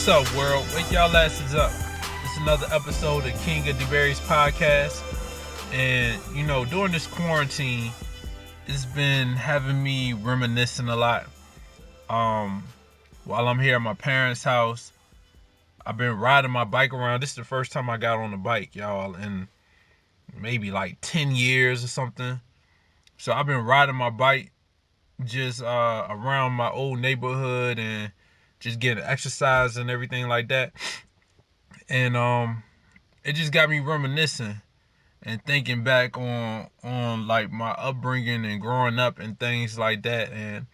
What's up, world? Wake y'all asses up. It's another episode of King of DeBerry's podcast. And, during this quarantine, it's been having me reminiscing a lot. While I'm here at my parents' house, I've been riding my bike around. This is the first time I got on a bike, y'all, in maybe like 10 years or something. So I've been riding my bike just around my old neighborhood and just getting exercise and everything like that. And it just got me reminiscing and thinking back on like my upbringing and growing up and things like that. And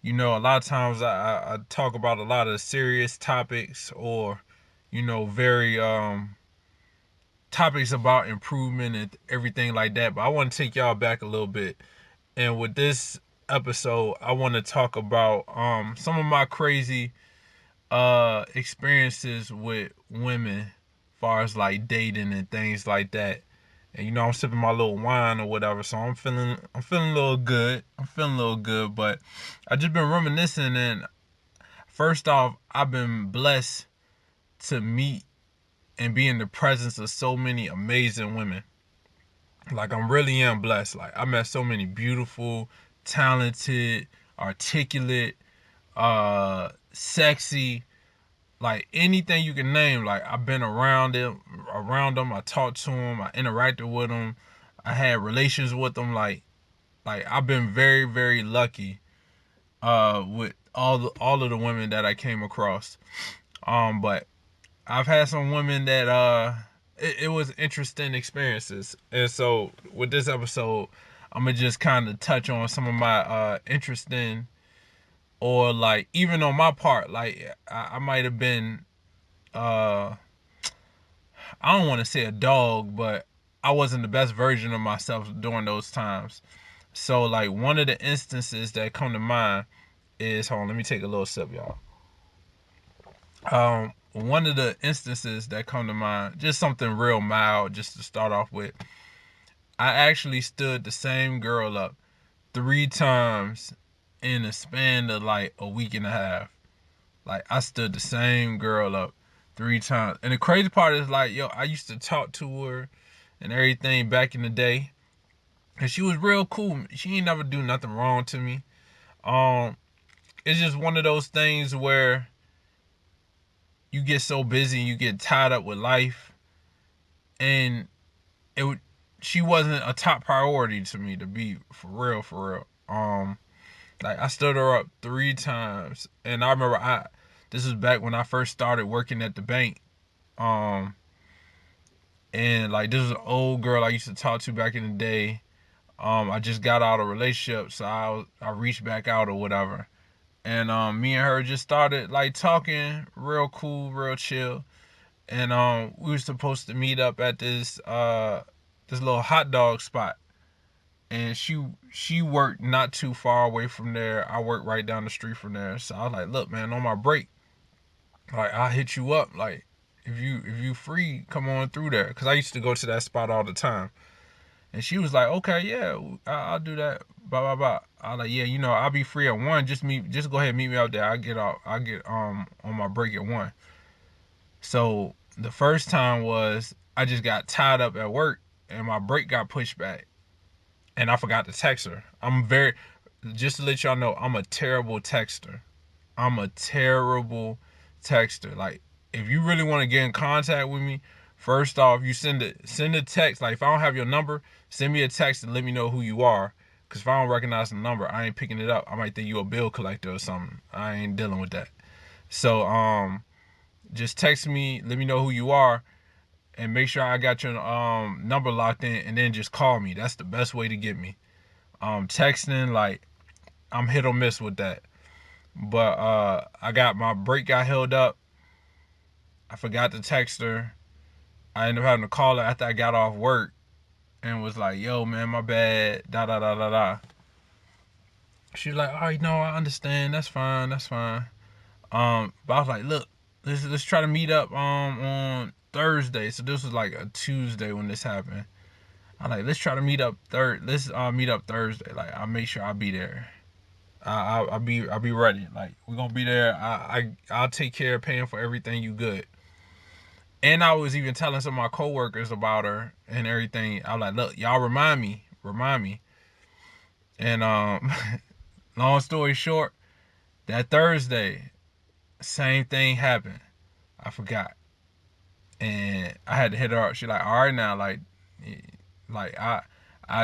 a lot of times I talk about a lot of serious topics or very topics about improvement and everything like that. But I want to take y'all back a little bit. And with this episode, I want to talk about some of my crazy experiences with women, as far as like dating and things like that. And I'm sipping my little wine or whatever, so I'm feeling a little good. But I just been reminiscing, and first off, I've been blessed to meet and be in the presence of so many amazing women. Like, I really am blessed. Like, I met so many beautiful, talented, articulate, sexy, like anything you can name. Like, I've been around them. I talked to them. I interacted with them. I had relations with them. Like I've been very, very lucky with all of the women that I came across. But I've had some women that it was interesting experiences. And so with this episode, I'm gonna just kind of touch on some of my interesting, or like even on my part, like I might have been I don't want to say a dog, but I wasn't the best version of myself during those times. So like one of the instances that come to mind is, hold on, let me take a little sip, y'all. One of the instances that come to mind, just something real mild, just to start off with. I actually stood the same girl up 3 times in a span of like a week and a half. Like, I stood the same girl up 3 times. And the crazy part is, like, I used to talk to her and everything back in the day. And she was real cool. She ain't never do nothing wrong to me. It's just one of those things where you get so busy, you get tied up with life, and she wasn't a top priority to me, to be for real. Like, I stood her up 3 times, and I remember this was back when I first started working at the bank. And like, this was an old girl I used to talk to back in the day. I just got out of a relationship, so I reached back out or whatever. And me and her just started like talking, real cool, real chill. And we were supposed to meet up at this little hot dog spot. And she worked not too far away from there. I worked right down the street from there. So I was like, look, man, on my break, like, I'll hit you up. Like, if you free, come on through there. Cause I used to go to that spot all the time. And she was like, okay, yeah, I'll do that. Blah blah blah. I was like, yeah, I'll be free at 1. Just go ahead and meet me out there. I'll get on my break at 1. So the first time was, I just got tied up at work and my break got pushed back. And I forgot to text her. Just to let y'all know, I'm a terrible texter. Like, if you really want to get in contact with me, first off, you send a text. Like, if I don't have your number, send me a text and let me know who you are. Because if I don't recognize the number, I ain't picking it up. I might think you a bill collector or something. I ain't dealing with that. So just text me, let me know who you are, and make sure I got your number locked in, and then just call me. That's the best way to get me. Texting, like, I'm hit or miss with that. But I got my break got held up. I forgot to text her. I ended up having to call her after I got off work and was like, yo, man, my bad. Da da da da da. She was like, oh, I understand. That's fine. But I was like, look, let's try to meet up on Thursday. So this was like a Tuesday when this happened. I'm like, let's try to meet up Thursday. Like, I'll make sure I'll be there. I'll be ready. Like, we're gonna be there. I'll take care of paying for everything. You good? And I was even telling some of my coworkers about her and everything. I was like, look, y'all remind me. And long story short, that Thursday, same thing happened. I forgot, and I had to hit her up. She like, all right now, like I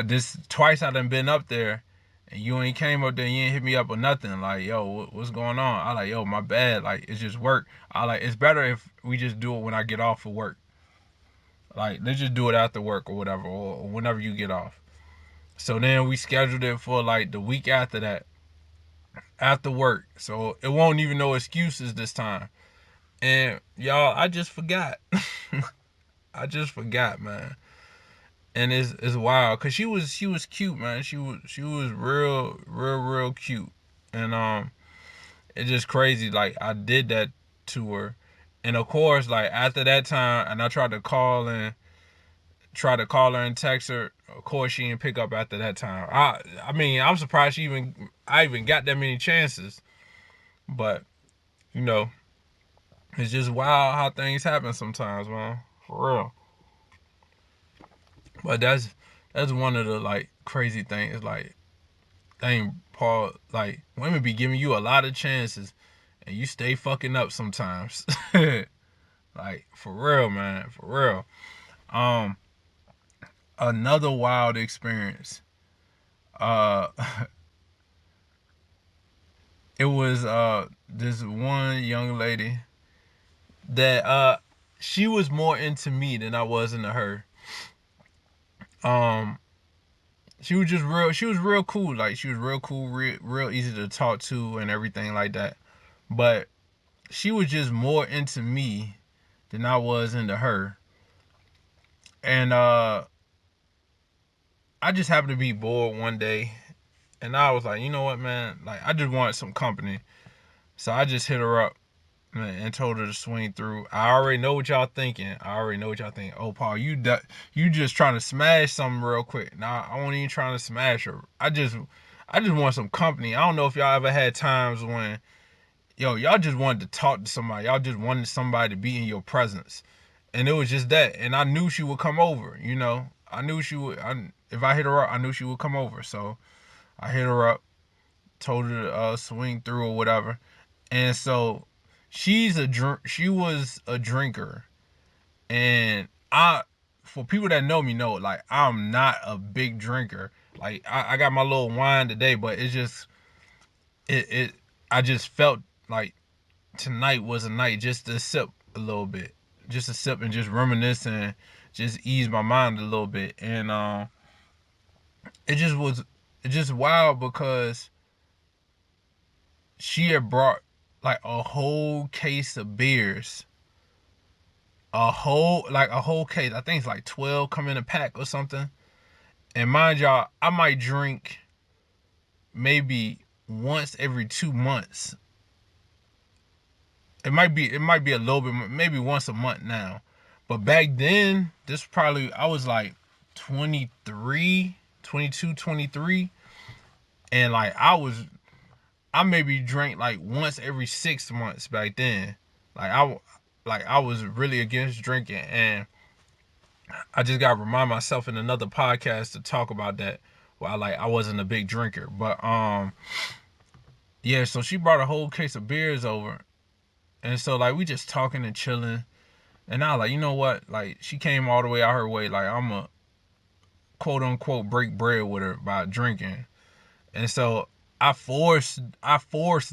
this twice I done been up there, and you ain't came up there, you ain't hit me up or nothing. Like, yo, what's going on? I like, yo, my bad. Like, it's just work. I like, it's better if we just do it when I get off of work. Like, let's just do it after work or whatever, or whenever you get off. So then we scheduled it for like the week after that, after work. So it won't even no excuses this time. And y'all, I just forgot. I just forgot, man. And it's wild because she was cute, man. She was real cute. And it's just crazy. Like, I did that to her, and of course, like, after that time, and I tried to call her and text her. Of course, she didn't pick up after that time. I mean, I'm surprised I even got that many chances. But you know, it's just wild how things happen sometimes, man. For real. But that's one of the like crazy things. Like, dang, Paul, like, women be giving you a lot of chances, and you stay fucking up sometimes. Like, for real, man, for real. Um, Another wild experience. Uh, it was this one young lady that she was more into me than I was into her. Um, she was real cool. Like, she was real cool, real easy to talk to and everything like that. But she was just more into me than I was into her. And I just happened to be bored one day, and I was like, you know what, man? Like, I just wanted some company. So I just hit her up, man, and told her to swing through. I already know what y'all thinking. Oh, Paul, you just trying to smash something real quick. Nah, I wasn't even trying to smash her. I just want some company. I don't know if y'all ever had times when, y'all just wanted to talk to somebody. Y'all just wanted somebody to be in your presence. And it was just that. And I knew she would come over, you know. I knew she would. If I hit her up, I knew she would come over. So I hit her up, told her to swing through or whatever. And so she was a drinker. And for people that know me, know, like, I'm not a big drinker. Like, I got my little wine today, but it's just it I just felt like tonight was a night just to sip a little bit, just to sip and just reminisce and just ease my mind a little bit. And it just was it just wild because she had brought like a whole case of beers, a whole case. I think it's like 12 come in a pack or something. And mind y'all, I might drink maybe once every 2 months. It might be a little bit, maybe once a month now. But back then, this probably, I was like 23, 22, 23. And like, I maybe drank like once every 6 months back then. Like, I was really against drinking. And I just got to remind myself in another podcast to talk about that. Well, like, I wasn't a big drinker. But yeah, so she brought a whole case of beers over. And so, like, we just talking and chilling. And I was like, you know what? Like, she came all the way out her way. Like, I'm a quote unquote break bread with her by drinking. And so I forced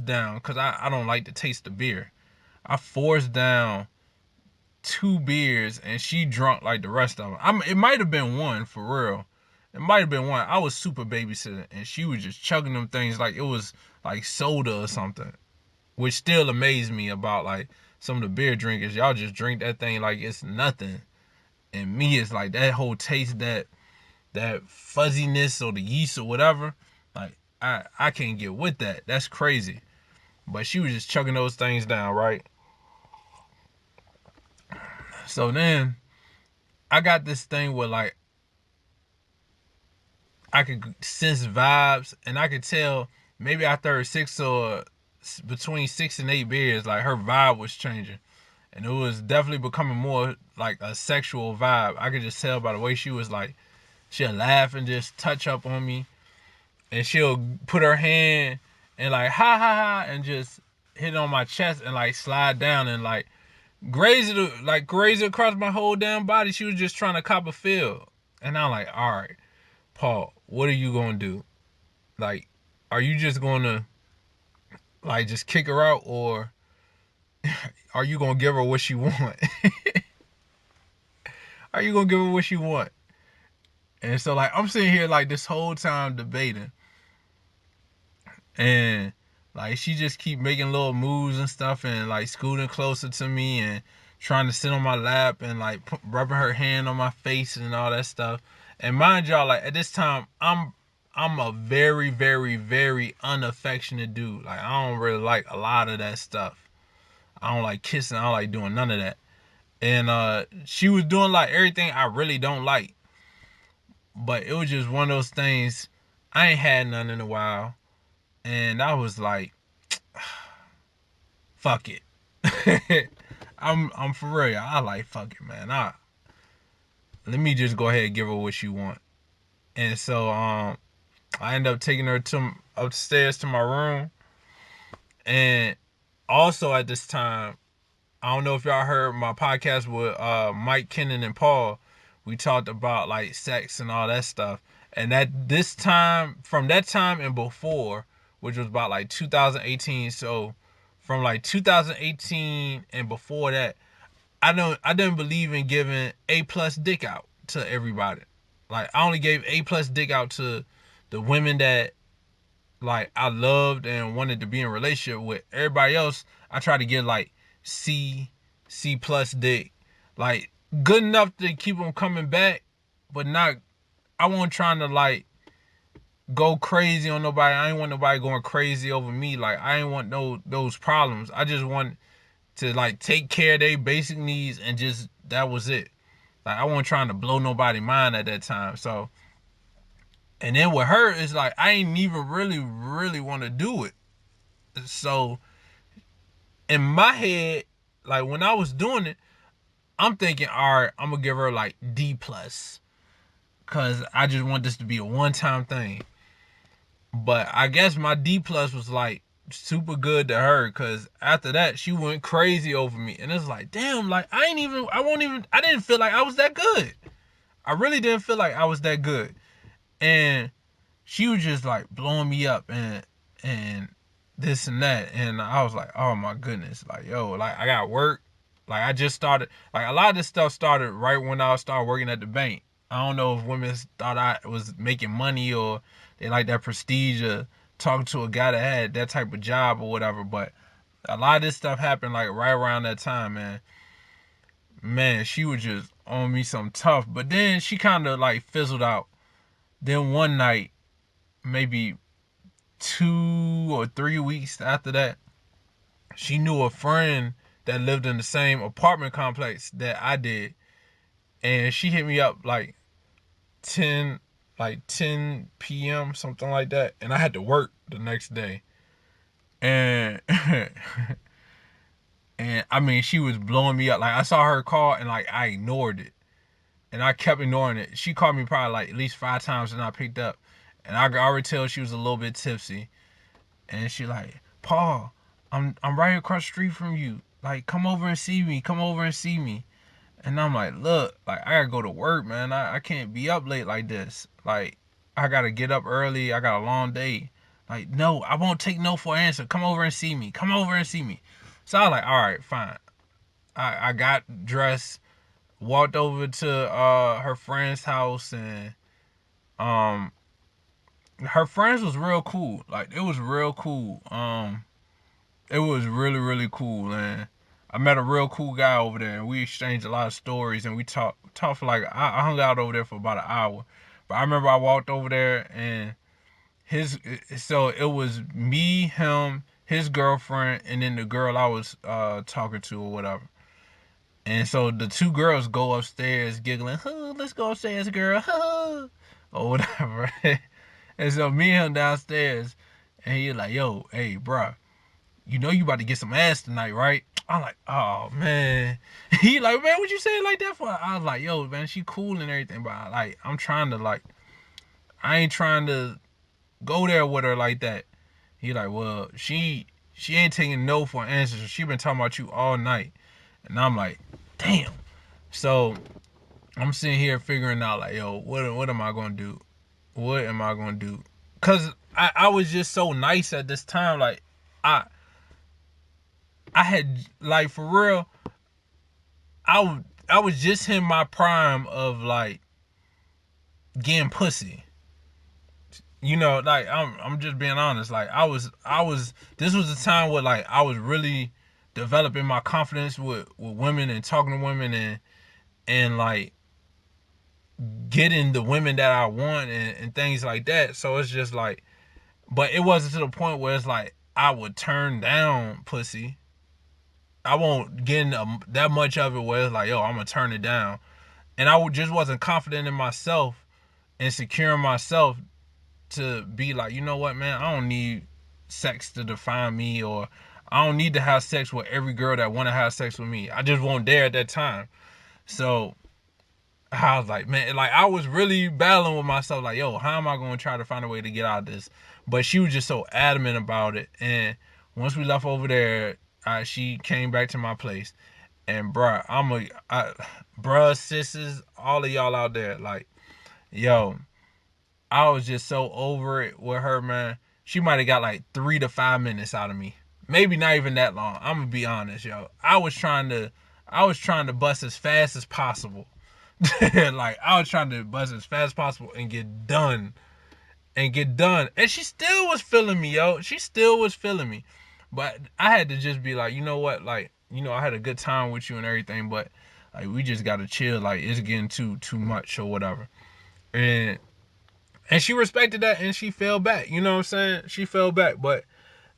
down, because I don't like to taste the beer. I forced down 2 beers, and she drunk like the rest of them. It might have been one, for real. It might have been one. I was super babysitting, and she was just chugging them things like it was like soda or something. Which still amazed me about, like, some of the beer drinkers. Y'all just drink that thing like it's nothing. And me, it's like that whole taste, that fuzziness or the yeast or whatever. Like, I can't get with that. That's crazy. But she was just chugging those things down, right? So then I got this thing where, like, I could sense vibes, and I could tell maybe after between 6 and 8 beers, like her vibe was changing. And it was definitely becoming more like a sexual vibe. I could just tell by the way she was like, she'll laugh and just touch up on me. And she'll put her hand and like, ha ha ha, and just hit on my chest and like slide down and like graze it across my whole damn body. She was just trying to cop a feel. And I'm like, all right, Paul, what are you gonna do? Like, are you just gonna like just kick her out, or are you gonna give her what she want? Are you gonna give her what she want? And so like I'm sitting here like this whole time debating, and like she just keep making little moves and stuff, and like scooting closer to me and trying to sit on my lap and like rubbing her hand on my face and all that stuff. And mind y'all, like at this time, I'm a very, very, very unaffectionate dude. Like I don't really like a lot of that stuff. I don't like kissing. I don't like doing none of that. And she was doing like everything I really don't like. But it was just one of those things. I ain't had none in a while, and I was like, fuck it. I'm for real. I like fuck it, man. Let me just go ahead and give her what she want. And so I ended up taking her to upstairs to my room. And also at this time, I don't know if y'all heard my podcast with Mike Kennon and Paul. We talked about like sex and all that stuff. And at this time, from that time and before, which was about like 2018, so from like 2018 and before that, I didn't believe in giving A+ dick out to everybody. Like I only gave A+ dick out to the women that like I loved and wanted to be in a relationship with. Everybody else, I tried to get like C+ dick, like good enough to keep them coming back, but not. I wasn't trying to like go crazy on nobody. I ain't want nobody going crazy over me. Like I ain't want those problems. I just want to like take care of their basic needs and just that was it. Like I wasn't trying to blow nobody mind at that time. So and then with her, it's like I ain't even really want to do it. So in my head, like when I was doing it, I'm thinking, all right, I'm gonna give her like D+, cause I just want this to be a one-time thing. But I guess my D+ was like super good to her, cause after that she went crazy over me, and it's like, damn, like I didn't feel like I was that good. I really didn't feel like I was that good, and she was just like blowing me up and this and that, and I was like, oh my goodness, like yo, like I got work, like I just started, like a lot of this stuff started right when I started working at the bank. I don't know if women thought I was making money or they like that prestige of talking to a guy that had that type of job or whatever, but a lot of this stuff happened like right around that time, man. Man, she was just on me some tough, but then she kind of like fizzled out. Then one night, maybe 2 or 3 weeks after that, she knew a friend that lived in the same apartment complex that I did, and she hit me up like 10 10 p.m. something like that, and I had to work the next day. And and I mean, she was blowing me up. Like I saw her call and like I ignored it. And I kept ignoring it. She called me probably like at least 5 times and I picked up. And I could already tell she was a little bit tipsy. And she like, Paul, I'm right across the street from you. Like, come over and see me. Come over and see me. And I'm like, look, like I gotta go to work, man. I can't be up late like this. Like, I gotta get up early. I got a long day. Like, no, I won't take no for an answer. Come over and see me. Come over and see me. So I was like, all right, fine. I got dressed, walked over to her friend's house, and um her friends was real cool. Like it was real cool. It was really cool, and I met a real cool guy over there, and we exchanged a lot of stories, and we talked for like I hung out over there for about an hour. But I remember I walked over there, and so it was me, him, his girlfriend, and then the girl I was talking to or whatever. And so the two girls go upstairs giggling, oh, let's go upstairs, girl, or whatever. And so me and him downstairs, And he like, yo, hey, bruh, you know you about to get some ass tonight, right? I'm like, oh man. He like, man, what you say it like that for? I was like, yo, man, she cool and everything, but like, I'm trying to like, I ain't trying to go there with her like that. He like, well, she ain't taking no for an answer. So she been talking about you all night, and I'm like, damn. So I'm sitting here figuring out like, yo, what am I gonna do? What am I gonna do? Cause I was just so nice at this time. Like I I had like for real. I was just in my prime of like getting pussy. You know, like I'm just being honest. Like I was this was the time where like I was really developing my confidence with women and talking to women and like getting the women that I want and things like that. So it's just like, but it wasn't to the point where it's like I would turn down pussy. I won't get that much of it where it's like, yo, I'm gonna turn it down. And just wasn't confident in myself and secure in myself to be like, you know what, man, I don't need sex to define me, or I don't need to have sex with every girl that want to have sex with me. I just won't dare at that time. So I was like, man, like I was really battling with myself, like, yo, how am I going to try to find a way to get out of this? But she was just so adamant about it. And once we left over there, she came back to my place. And bruh, sisters, all of y'all out there, like, yo, I was just so over it with her, man. She might have got like 3 to 5 minutes out of me. Maybe not even that long. I'm gonna be honest, yo. I was trying to bust as fast as possible. Like I was trying to bust as fast as possible and get done. And get done. And she still was feeling me, yo. She still was feeling me. But I had to just be like, you know what? Like, you know, I had a good time with you and everything, but like we just gotta chill. Like it's getting too much or whatever. And she respected that and she fell back. You know what I'm saying? She fell back. But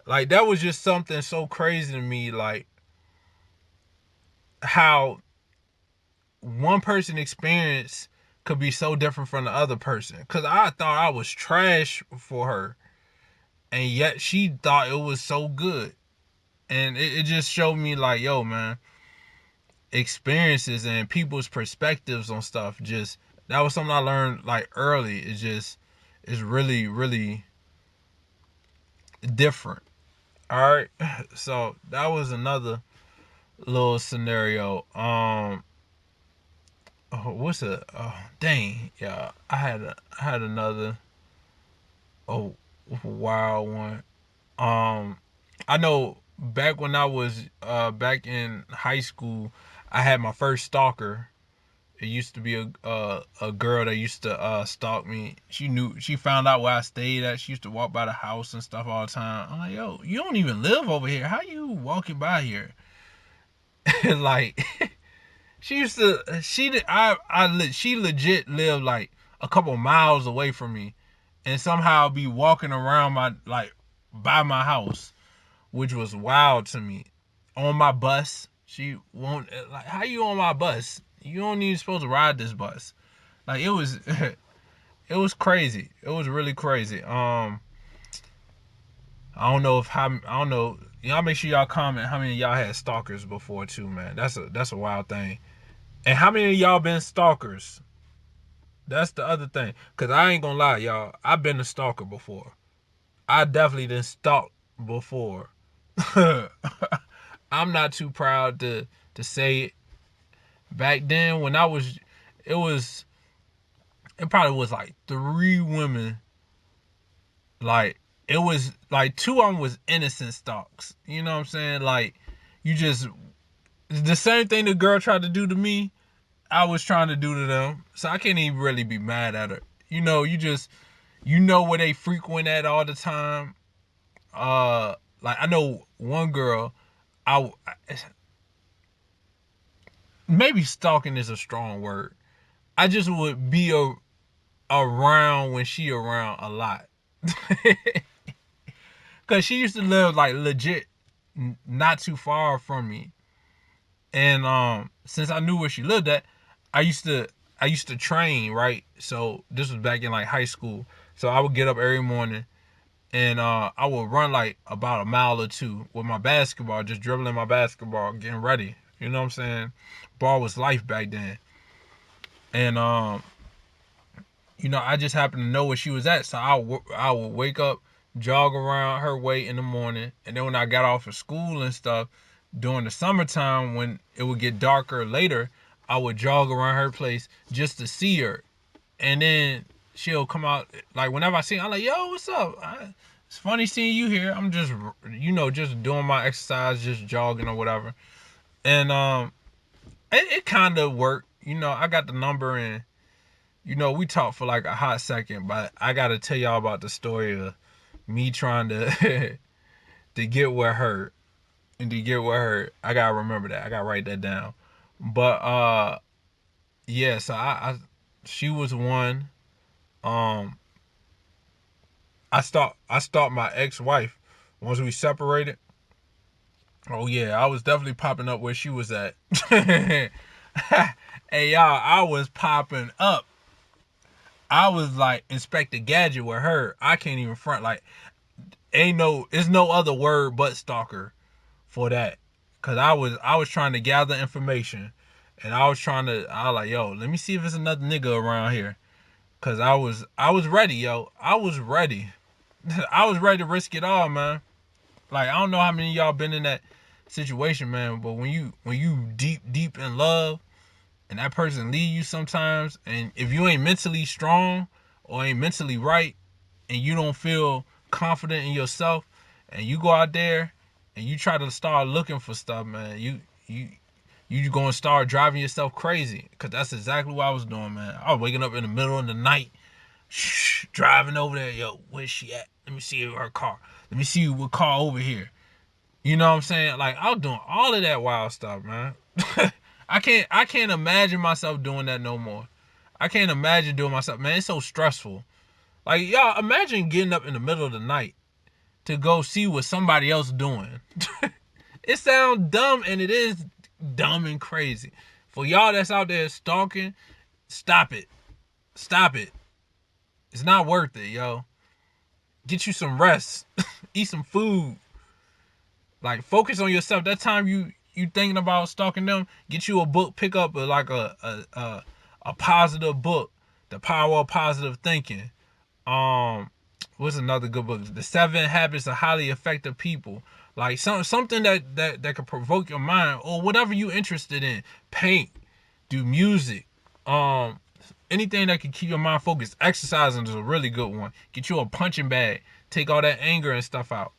like that was just something so crazy to me, like how one person experience could be so different from the other person. Cause I thought I was trash for her. And yet she thought it was so good. And it just showed me like, yo, man, experiences and people's perspectives on stuff, just that was something I learned like early. It's really, really different. All right. So that was another little scenario. What's a dang, yeah, I had another oh wild one. I know back when I was back in high school, I had my first stalker. It used to be a girl that used to stalk me. She found out where I stayed at. She used to walk by the house and stuff all the time. I'm like, yo, you don't even live over here. How you walking by here? Like she used to she legit lived like a couple miles away from me, and somehow be walking around my like by my house, which was wild to me. On my bus, she won't like, how you on my bus? You don't even supposed to ride this bus. Like it was it was crazy. It was really crazy. I don't know. Y'all make sure y'all comment how many of y'all had stalkers before too, man. That's a wild thing. And how many of y'all been stalkers? That's the other thing. Cause I ain't gonna lie, y'all. I've been a stalker before. I definitely done stalked before. I'm not too proud to say it. Back then when it was it probably was like 3 women. Like it was like 2 of them was innocent stalks. You know what I'm saying? Like you just the same thing the girl tried to do to me, I was trying to do to them. So I can't even really be mad at her. You know, you know where they frequent at all the time. Like I know one girl, I maybe stalking is a strong word. I just would be around when she around a lot. Cause she used to live like legit not too far from me. And since I knew where she lived at, I used to I used to train, right? So this was back in like high school. So I would get up every morning and I would run like about a mile or two with my basketball, just dribbling my basketball, getting ready. You know what I'm saying? Ball was life back then, and I just happened to know where she was at, so I would wake up, jog around her way in the morning, and then when I got off of school and stuff during the summertime when it would get darker later, I would jog around her place just to see her, and then she'll come out like whenever I see her, I'm like, yo, what's up? It's funny seeing you here. I'm just just doing my exercise, just jogging or whatever, and it kind of worked. I got the number and we talked for like a hot second, but I gotta tell y'all about the story of me trying to to get with her and to get with her. I gotta remember that. I gotta write that down. But yeah, so she was one. Um, I stalked my ex-wife once we separated. Oh yeah, I was definitely popping up where she was at. Hey y'all, I was popping up. I was like Inspector Gadget with her. I can't even front. Like, it's no other word but stalker for that. Cause I was trying to gather information, and I was like, yo, let me see if there's another nigga around here. Cause I was ready, yo. I was ready. I was ready to risk it all, man. Like, I don't know how many of y'all been in that situation, man. But when you deep in love, and that person leave you sometimes, and if you ain't mentally strong or ain't mentally right, and you don't feel confident in yourself, and you go out there and you try to start looking for stuff, man, you gonna start driving yourself crazy. Cause that's exactly what I was doing, man. I was waking up in the middle of the night, driving over there. Yo, where's she at? Let me see her car. Let me see what car over here. You know what I'm saying? Like, I was doing all of that wild stuff, man. I can't imagine myself doing that no more. I can't imagine doing myself, man. It's so stressful. Like, y'all, imagine getting up in the middle of the night to go see what somebody else doing. It sounds dumb, and it is dumb and crazy. For y'all that's out there stalking, stop it. Stop it. It's not worth it, yo. Get you some rest. Eat some food. Like, focus on yourself. That time you thinking about stalking them, get you a book. Pick up a positive book, The Power of Positive Thinking. What's another good book? The 7 Habits of Highly Effective People. Like, something that could provoke your mind, or whatever you interested in. Paint, do music, anything that can keep your mind focused. Exercising is a really good one. Get you a punching bag. Take all that anger and stuff out.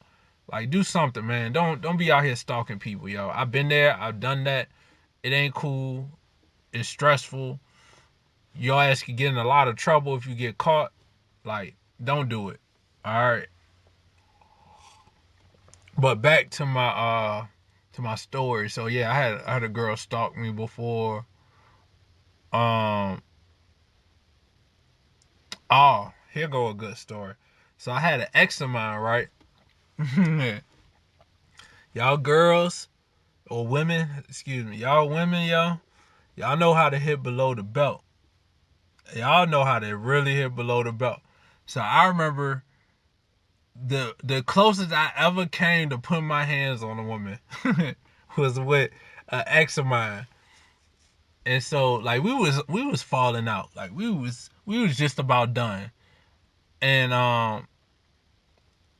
Like, do something, man. Don't be out here stalking people, yo. I've been there. I've done that. It ain't cool. It's stressful. Your ass could get in a lot of trouble if you get caught. Like, don't do it. All right. But back to my story. So yeah, I had a girl stalk me before. Um. Oh, here go a good story. So I had an ex of mine, right? Y'all girls or women, excuse me, y'all women, y'all know how to hit below the belt. Y'all know how to really hit below the belt. So I remember the closest I ever came to putting my hands on a woman was with an ex of mine. And so, like, we was falling out. Like, we was just about done. And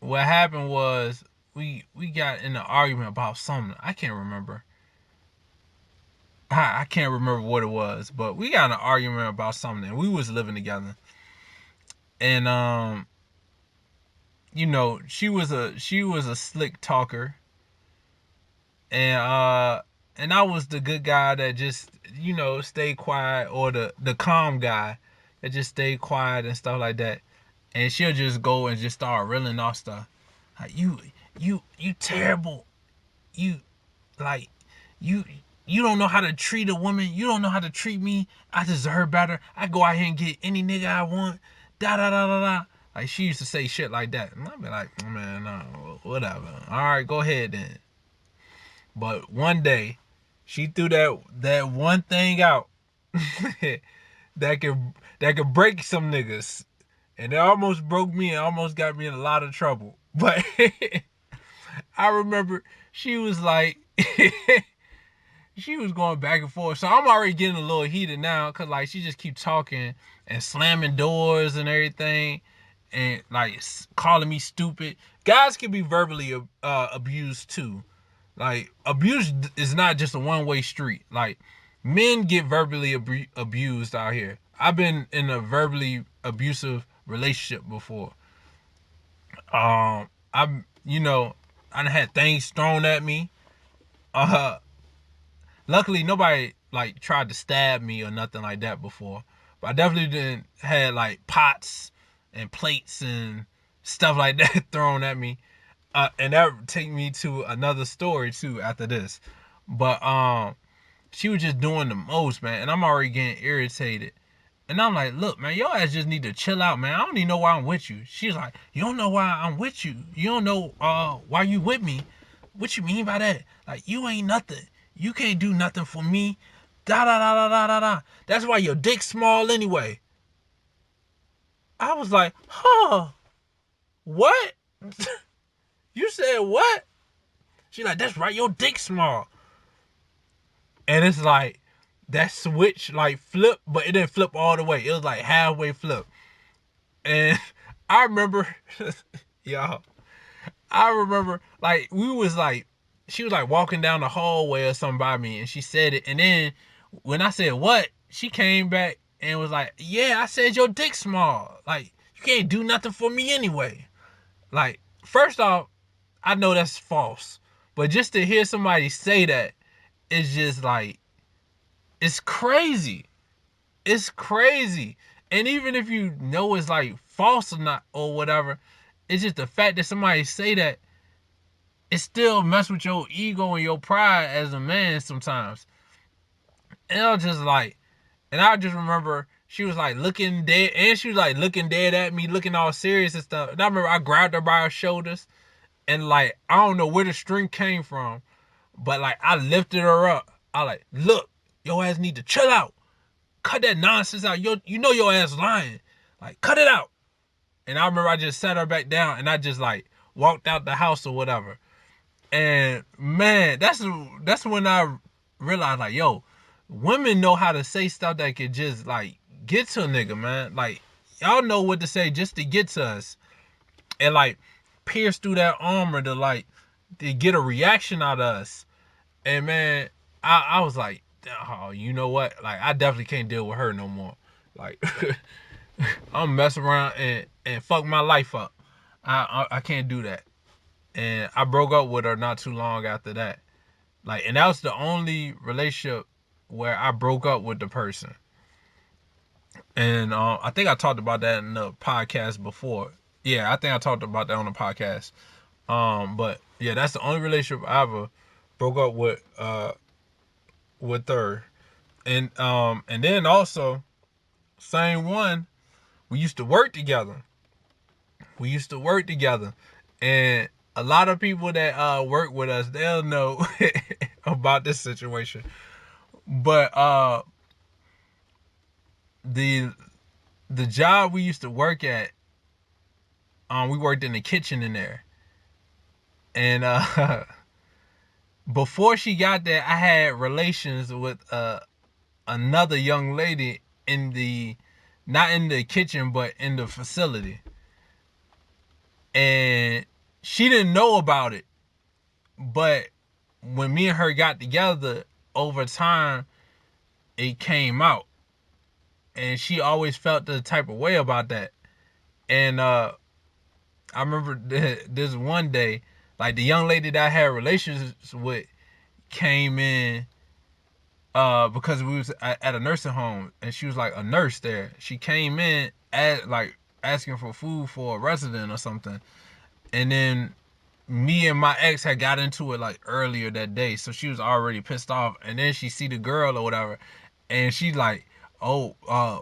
what happened was we got in an argument about something. I can't remember. I can't remember what it was, but we got in an argument about something. And we was living together. And she was a slick talker, and I was the good guy that just stayed quiet, or the calm guy that just stayed quiet and stuff like that. And she'll just go and just start reeling off stuff. Like, you terrible. You like you you don't know how to treat a woman. You don't know how to treat me. I deserve better. I go out here and get any nigga I want. Da da da da da. Like, she used to say shit like that. And I'd be like, man, no, whatever. All right, go ahead then. But one day, she threw that one thing out that could break some niggas. And it almost broke me and almost got me in a lot of trouble. But I remember she was like, she was going back and forth. So I'm already getting a little heated now because, like, she just keep talking and slamming doors and everything and, like, calling me stupid. Guys can be verbally abused, too. Like, abuse is not just a one-way street. Like, men get verbally abused out here. I've been in a verbally abusive relationship before. I'm, I done had things thrown at me. Uh, Luckily, nobody like tried to stab me or nothing like that before. But I definitely didn't had like pots and plates and stuff like that thrown at me. And that would take me to another story too after this. But she was just doing the most, man, and I'm already getting irritated. And I'm like, look, man, your ass just need to chill out, man. I don't even know why I'm with you. She's like, you don't know why I'm with you. You don't know why you with me. What you mean by that? Like, you ain't nothing. You can't do nothing for me. Da da da da da da da. That's why your dick's small anyway. I was like, huh? What? You said what? She's like, that's right, your dick's small. And it's like, that switch like flip, but it didn't flip all the way. It was like halfway flip. And I remember, y'all, I remember like we was like, she was like walking down the hallway or something by me, and she said it. And then when I said what, she came back and was like, yeah, I said your dick small. Like, you can't do nothing for me anyway. Like, first off, I know that's false. But just to hear somebody say that, it's just like, it's crazy. It's crazy. And even if you know it's like false or not or whatever, it's just the fact that somebody say that, it still mess with your ego and your pride as a man sometimes. And I was just like, and I just remember she was like looking dead, and she was like looking dead at me, looking all serious and stuff. And I remember I grabbed her by her shoulders, and like, I don't know where the string came from, but like, I lifted her up. I like, look, your ass need to chill out. Cut that nonsense out. You know your ass lying. Like, cut it out. And I remember I just sat her back down and I just like walked out the house or whatever. And man, that's when I realized, like, yo, women know how to say stuff that could just like get to a nigga, man. Like, y'all know what to say just to get to us. And like pierce through that armor to get a reaction out of us. And man, I was like, oh, you know what? Like, I definitely can't deal with her no more. Like, I'm messing around and fuck my life up. I can't do that. And I broke up with her not too long after that. Like, and that was the only relationship where I broke up with the person. And I think I talked about that in the podcast before. Yeah, I think I talked about that on the podcast. But yeah, that's the only relationship I ever broke up with her. And then also, same one, we used to work together. We used to work together. And a lot of people that work with us, they'll know about this situation. But the job we used to work at, we worked in the kitchen in there. And before she got there, I had relations with another young lady in the, not in the kitchen, but in the facility. And she didn't know about it. But when me and her got together, over time, it came out. And she always felt the type of way about that. And I remember this one day, like, the young lady that I had relations with came in because we was at a nursing home, and she was like a nurse there. She came in like asking for food for a resident or something. And then me and my ex had got into it like earlier that day, so she was already pissed off. And then she see the girl or whatever, and she like, oh,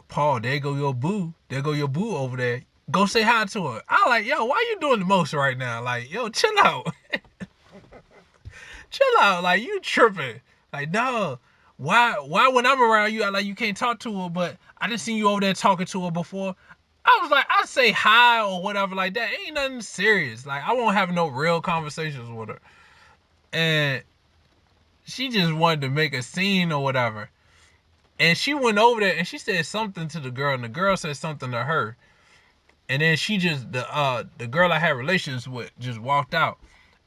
Paul, there go your boo. There go your boo over there. Go say hi to her. I like, yo, why you doing the most right now? Like, yo, chill out. Chill out. Like, you tripping. Like, no. Why when I'm around you, I like, you can't talk to her, but I didn't see you over there talking to her before. I was like, I'd say hi or whatever like that. Ain't nothing serious. Like, I won't have no real conversations with her. And she just wanted to make a scene or whatever. And she went over there and she said something to the girl, and the girl said something to her. And then she just the girl I had relations with just walked out.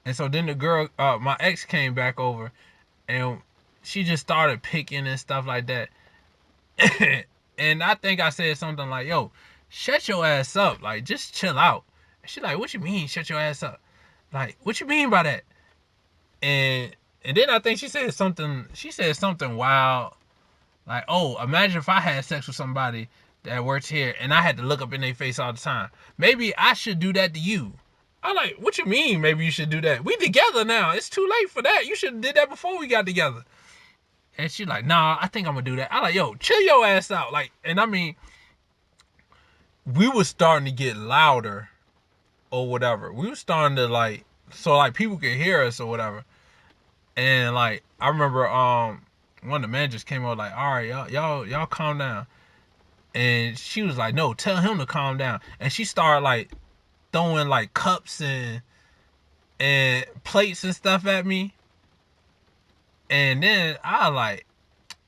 And so then the girl, my ex came back over, and she just started picking and stuff like that. And I think I said something like, "Yo, shut your ass up. Like, just chill out." And she like, "What you mean, shut your ass up? Like, what you mean by that?" And then I think she said something. She said something wild, like, "Oh, imagine if I had sex with somebody that works here and I had to look up in their face all the time. Maybe I should do that to you." I'm like, "What you mean? Maybe you should do that? We together now. It's too late for that. You should have did that before we got together." And she like, "Nah, I think I'm gonna do that." I like, "Yo, chill your ass out." Like, and I mean, we was starting to get louder or whatever. We was starting to like, so like people could hear us or whatever. And like, I remember one of the managers came over like, "All right, y'all calm down." And she was like, "No, tell him to calm down." And she started like throwing like cups and plates and stuff at me. And then I like,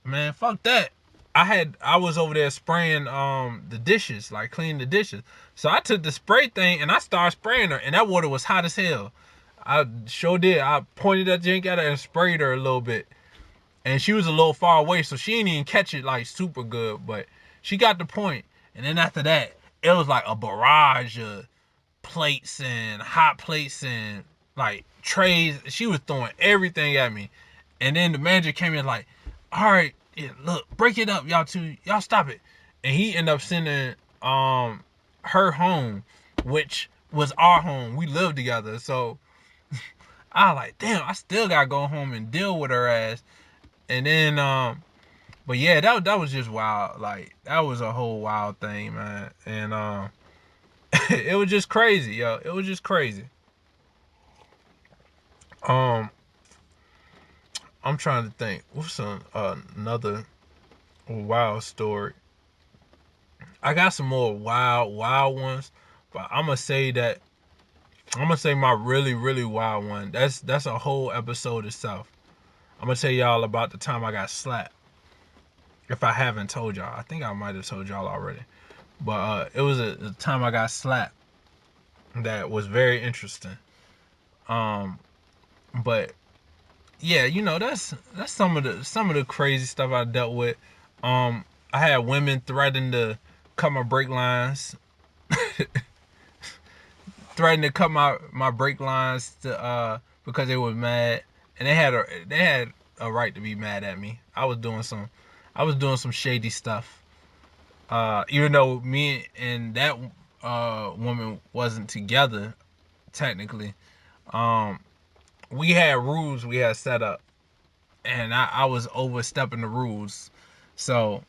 man, fuck that. I was over there spraying the dishes, like cleaning the dishes. So I took the spray thing and I started spraying her, and that water was hot as hell. I sure did. I pointed that drink at her and sprayed her a little bit. And she was a little far away, so she didn't even catch it like super good, but she got the point. And then after that, it was like a barrage of plates and hot plates and like trays. She was throwing everything at me. And then the manager came in like, "All right, yeah, look, break it up, y'all two, y'all stop it." And he ended up sending her home, which was our home. We lived together, so I was like, damn, I still gotta go home and deal with her ass. And then but yeah, that was just wild. Like, that was a whole wild thing, man. And it was just crazy, yo. It was just crazy. Um, I'm trying to think. What's another wild story? I got some more wild ones, but I'm gonna say my really, really wild one. That's a whole episode itself. I'm gonna tell y'all about the time I got slapped. If I haven't told y'all, I think I might have told y'all already. But it was a time I got slapped that was very interesting. Um, but yeah, you know, that's some of the crazy stuff I dealt with. I had women threatening to cut my brake lines, threatening to cut my brake lines to because they were mad, and they had a right to be mad at me. I was doing some shady stuff. Even though me and that woman wasn't together technically, um, we had rules we had set up, and I was overstepping the rules. So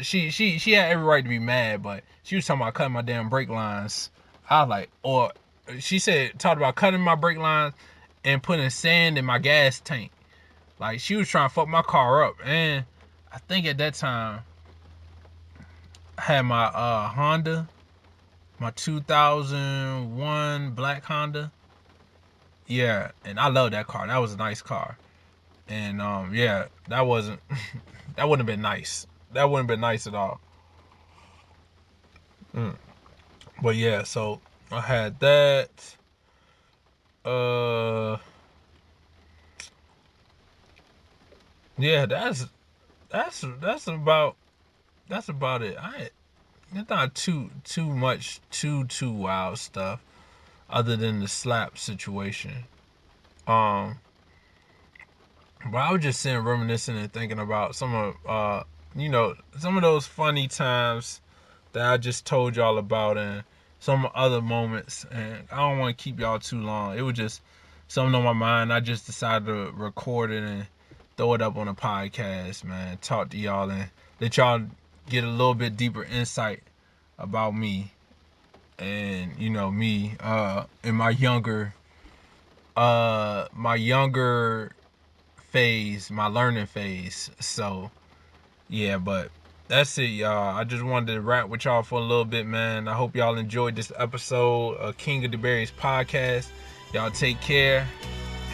she had every right to be mad, but she was talking about cutting my damn brake lines. I was like, or she said talked about cutting my brake lines and putting sand in my gas tank. Like, she was trying to fuck my car up. And I think at that time I had my Honda, my 2001 black Honda. Yeah, and I love that car. That was a nice car. And yeah, that wasn't that wouldn't have been nice. That wouldn't have been nice at all. Mm. But yeah, so I had that. Uh, yeah, that's about it. It's not too much too wild stuff other than the slap situation. Um, but I was just sitting reminiscing and thinking about some of some of those funny times that I just told y'all about, and some other moments. And I don't want to keep y'all too long. It was just something on my mind. I just decided to record it and throw it up on a podcast, man. Talk to y'all and let y'all get a little bit deeper insight about me, and me in my younger phase, my learning phase. So yeah, but That's it, y'all. I just wanted to rap with y'all for a little bit, man. I hope y'all enjoyed this episode of King of the Berries podcast. Y'all take care.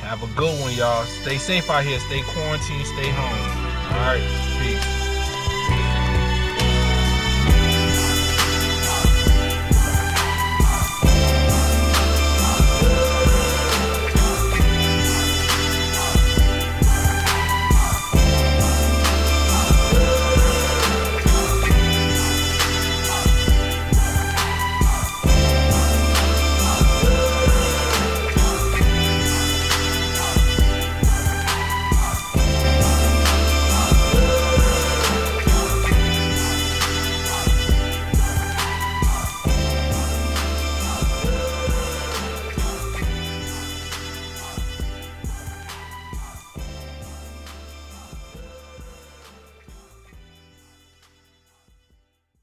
Have a good one, y'all. Stay safe out here. Stay quarantined. Stay home. All right. Peace.